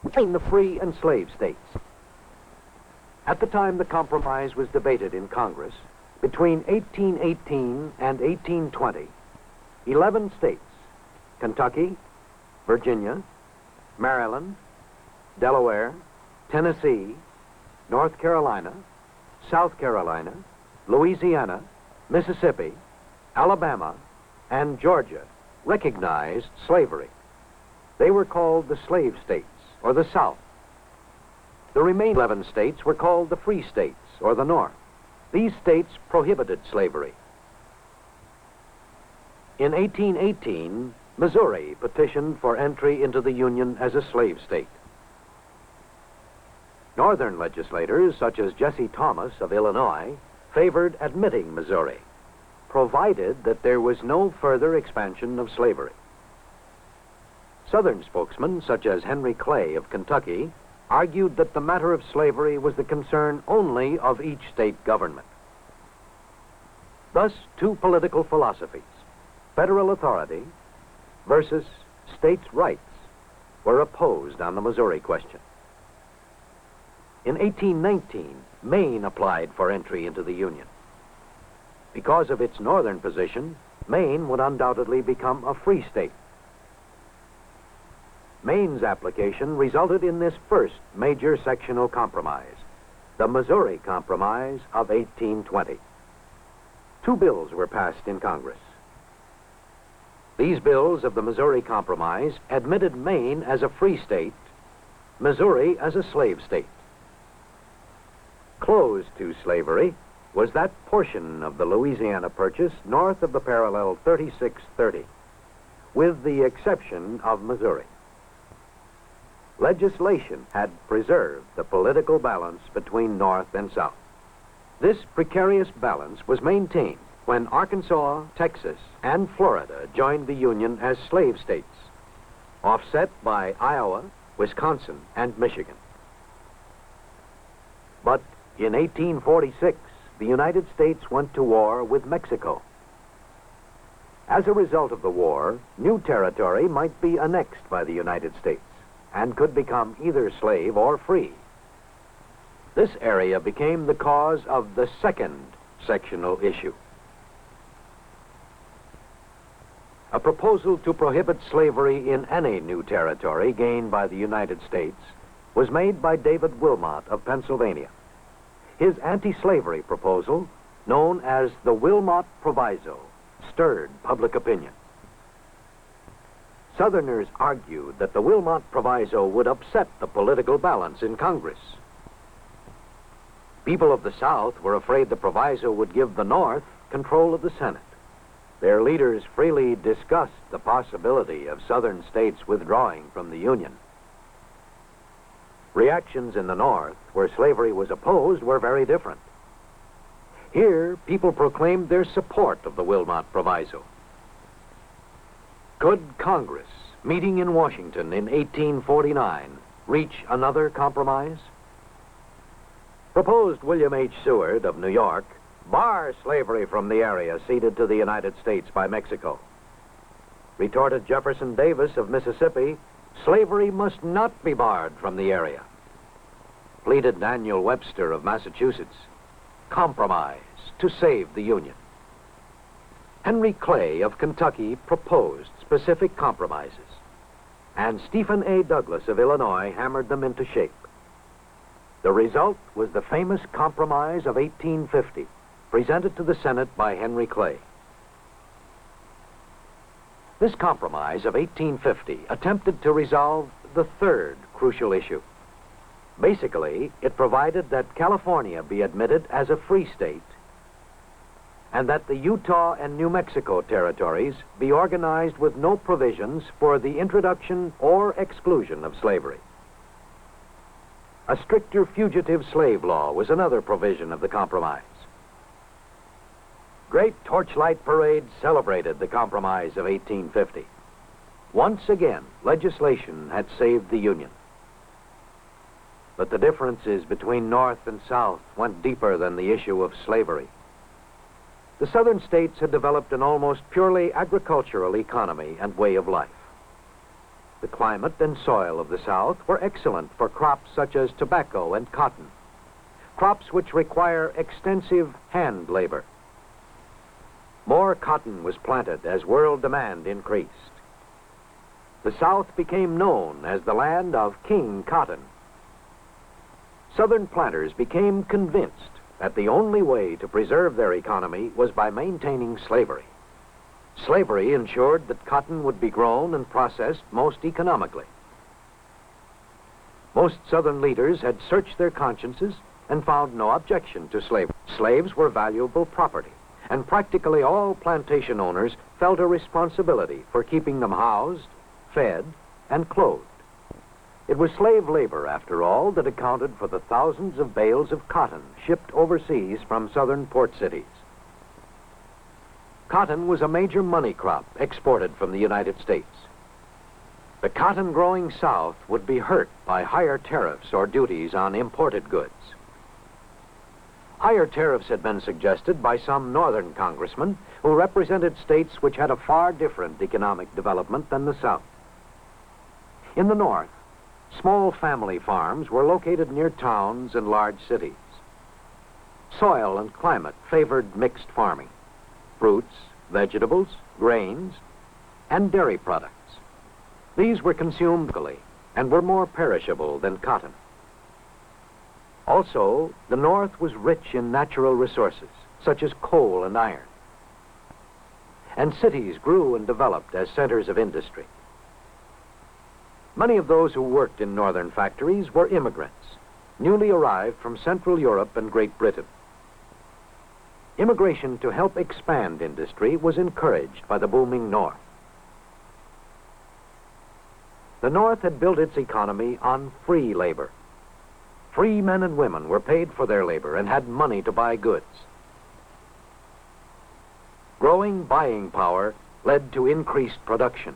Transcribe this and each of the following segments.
between the free and slave states. At the time the compromise was debated in Congress, between 1818 and 1820, 11 states, Kentucky, Virginia, Maryland, Delaware, Tennessee, North Carolina, South Carolina, Louisiana, Mississippi, Alabama, and Georgia recognized slavery. They were called the slave states, or the South. The remaining 11 states were called the free states, or the North. These states prohibited slavery. In 1818, Missouri petitioned for entry into the Union as a slave state. Northern legislators, such as Jesse Thomas of Illinois, favored admitting Missouri, provided that there was no further expansion of slavery. Southern spokesmen, such as Henry Clay of Kentucky, argued that the matter of slavery was the concern only of each state government. Thus, two political philosophies, federal authority versus states' rights, were opposed on the Missouri question. In 1819, Maine applied for entry into the Union. Because of its northern position, Maine would undoubtedly become a free state. Maine's application resulted in this first major sectional compromise, the Missouri Compromise of 1820. Two bills were passed in Congress. These bills of the Missouri Compromise admitted Maine as a free state, Missouri as a slave state. Closed to slavery was that portion of the Louisiana Purchase north of the parallel 3630, with the exception of Missouri. Legislation had preserved the political balance between North and South. This precarious balance was maintained when Arkansas, Texas, and Florida joined the Union as slave states, offset by Iowa, Wisconsin, and Michigan. But in 1846, the United States went to war with Mexico. As a result of the war, new territory might be annexed by the United States and could become either slave or free. This area became the cause of the second sectional issue. A proposal to prohibit slavery in any new territory gained by the United States was made by David Wilmot of Pennsylvania. His anti-slavery proposal, known as the Wilmot Proviso, stirred public opinion. Southerners argued that the Wilmot Proviso would upset the political balance in Congress. People of the South were afraid the proviso would give the North control of the Senate. Their leaders freely discussed the possibility of Southern states withdrawing from the Union. Reactions in the North, where slavery was opposed, were very different. Here, people proclaimed their support of the Wilmot Proviso. Could Congress, meeting in Washington in 1849, reach another compromise? Proposed William H. Seward of New York bar slavery from the area ceded to the United States by Mexico. Retorted Jefferson Davis of Mississippi, slavery must not be barred from the area. Pleaded Daniel Webster of Massachusetts, compromise to save the Union. Henry Clay of Kentucky proposed specific compromises, and Stephen A. Douglas of Illinois hammered them into shape. The result was the famous Compromise of 1850, presented to the Senate by Henry Clay. This Compromise of 1850 attempted to resolve the third crucial issue. Basically, it provided that California be admitted as a free state and that the Utah and New Mexico territories be organized with no provisions for the introduction or exclusion of slavery. A stricter fugitive slave law was another provision of the compromise. Great torchlight parades celebrated the Compromise of 1850. Once again, legislation had saved the Union. But the differences between North and South went deeper than the issue of slavery. The southern states had developed an almost purely agricultural economy and way of life. The climate and soil of the South were excellent for crops such as tobacco and cotton, crops which require extensive hand labor. More cotton was planted as world demand increased. The South became known as the land of King Cotton. Southern planters became convinced that the only way to preserve their economy was by maintaining slavery. Slavery ensured that cotton would be grown and processed most economically. Most Southern leaders had searched their consciences and found no objection to slavery. Slaves were valuable property, and practically all plantation owners felt a responsibility for keeping them housed, fed, and clothed. It was slave labor, after all, that accounted for the thousands of bales of cotton shipped overseas from southern port cities. Cotton was a major money crop exported from the United States. The cotton-growing South would be hurt by higher tariffs or duties on imported goods. Higher tariffs had been suggested by some northern congressmen who represented states which had a far different economic development than the South. In the North, small family farms were located near towns and large cities. Soil and climate favored mixed farming, fruits, vegetables, grains, and dairy products. These were consumed locally and were more perishable than cotton. Also, the North was rich in natural resources, such as coal and iron. And cities grew and developed as centers of industry. Many of those who worked in northern factories were immigrants, newly arrived from Central Europe and Great Britain. Immigration to help expand industry was encouraged by the booming North. The North had built its economy on free labor. Free men and women were paid for their labor and had money to buy goods. Growing buying power led to increased production.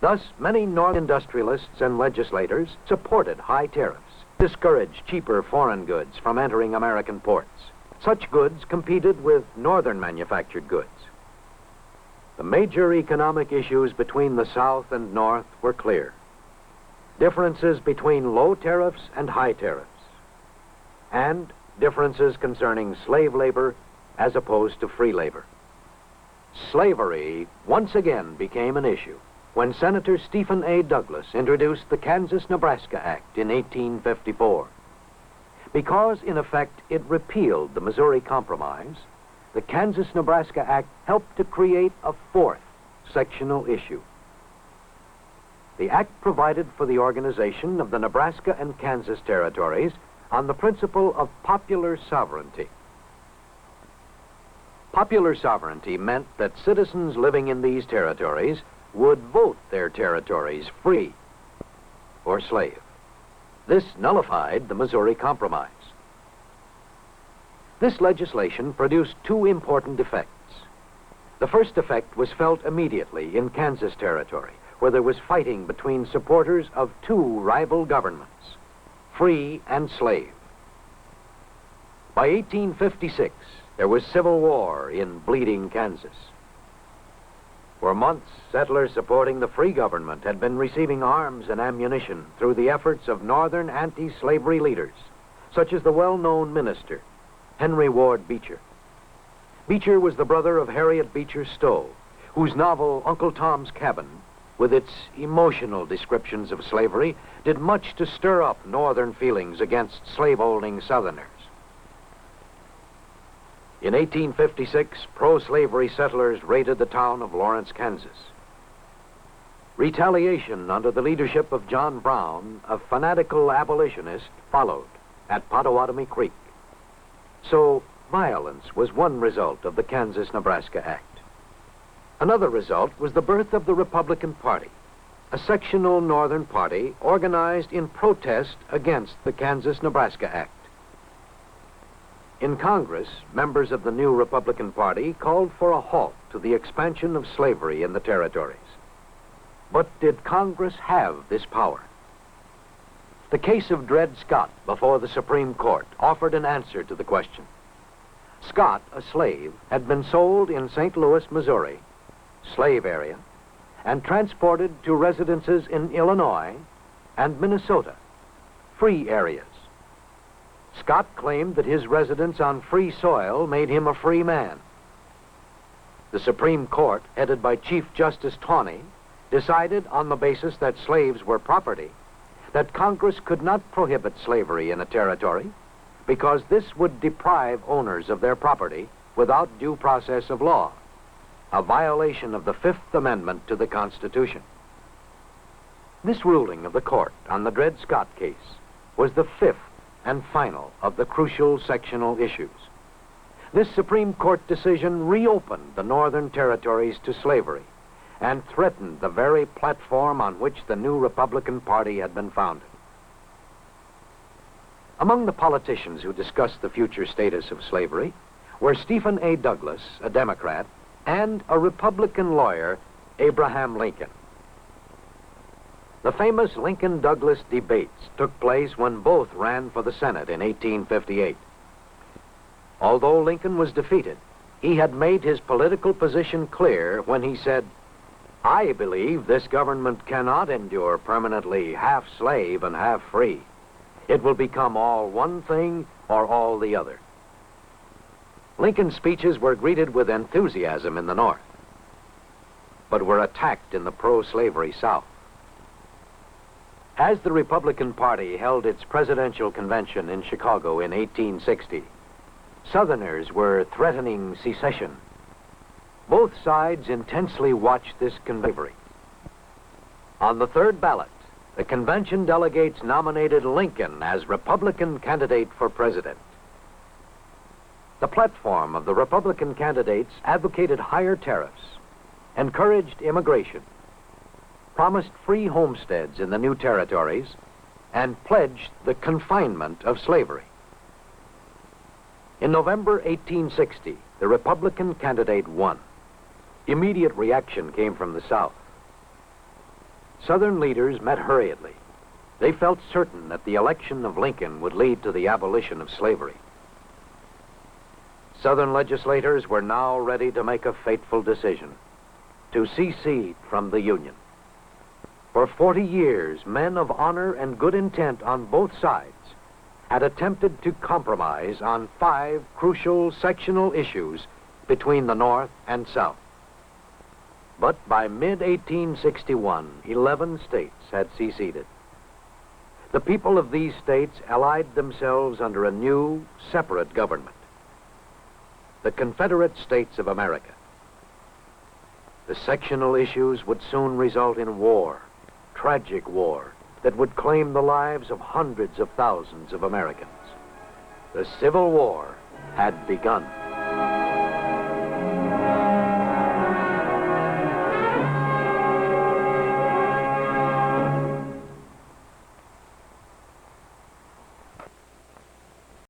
Thus, many Northern industrialists and legislators supported high tariffs, discouraged cheaper foreign goods from entering American ports. Such goods competed with Northern manufactured goods. The major economic issues between the South and North were clear. Differences between low tariffs and high tariffs, and differences concerning slave labor as opposed to free labor. Slavery once again became an issue when Senator Stephen A. Douglas introduced the Kansas-Nebraska Act in 1854. Because, in effect, it repealed the Missouri Compromise, the Kansas-Nebraska Act helped to create a fourth sectional issue. The act provided for the organization of the Nebraska and Kansas territories on the principle of popular sovereignty. Popular sovereignty meant that citizens living in these territories would vote their territories free or slave. This nullified the Missouri Compromise. This legislation produced two important effects. The first effect was felt immediately in Kansas territory, where there was fighting between supporters of two rival governments, free and slave. By 1856, there was civil war in bleeding Kansas. For months, settlers supporting the free government had been receiving arms and ammunition through the efforts of Northern anti-slavery leaders, such as the well-known minister, Henry Ward Beecher. Beecher was the brother of Harriet Beecher Stowe, whose novel Uncle Tom's Cabin, with its emotional descriptions of slavery, did much to stir up Northern feelings against slaveholding Southerners. In 1856, pro-slavery settlers raided the town of Lawrence, Kansas. Retaliation under the leadership of John Brown, a fanatical abolitionist, followed at Pottawatomie Creek. So, violence was one result of the Kansas-Nebraska Act. Another result was the birth of the Republican Party, a sectional Northern party organized in protest against the Kansas-Nebraska Act. In Congress, members of the new Republican Party called for a halt to the expansion of slavery in the territories. But did Congress have this power? The case of Dred Scott before the Supreme Court offered an answer to the question. Scott, a slave, had been sold in St. Louis, Missouri, slave area, and transported to residences in Illinois and Minnesota, free areas. Scott claimed that his residence on free soil made him a free man. The Supreme Court, headed by Chief Justice Taney, decided on the basis that slaves were property, that Congress could not prohibit slavery in a territory because this would deprive owners of their property without due process of law, a violation of the Fifth Amendment to the Constitution. This ruling of the court on the Dred Scott case was the fifth and final of the crucial sectional issues. This Supreme Court decision reopened the Northern Territories to slavery and threatened the very platform on which the new Republican Party had been founded. Among the politicians who discussed the future status of slavery were Stephen A. Douglas, a Democrat, and a Republican lawyer, Abraham Lincoln. The famous Lincoln-Douglas debates took place when both ran for the Senate in 1858. Although Lincoln was defeated, he had made his political position clear when he said, "I believe this government cannot endure permanently half slave and half free. It will become all one thing or all the other." Lincoln's speeches were greeted with enthusiasm in the North, but were attacked in the pro-slavery South. As the Republican Party held its presidential convention in Chicago in 1860, Southerners were threatening secession. Both sides intensely watched this convention. On the third ballot, the convention delegates nominated Lincoln as Republican candidate for president. The platform of the Republican candidates advocated higher tariffs, encouraged immigration, promised free homesteads in the new territories, and pledged the confinement of slavery. In November 1860, the Republican candidate won. Immediate reaction came from the South. Southern leaders met hurriedly. They felt certain that the election of Lincoln would lead to the abolition of slavery. Southern legislators were now ready to make a fateful decision: to secede from the Union. For 40 years, men of honor and good intent on both sides had attempted to compromise on 5 crucial sectional issues between the North and South. But by mid-1861, 11 states had seceded. The people of these states allied themselves under a new, separate government, the Confederate States of America. The sectional issues would soon result in war, tragic war, that would claim the lives of hundreds of thousands of Americans. The Civil War had begun.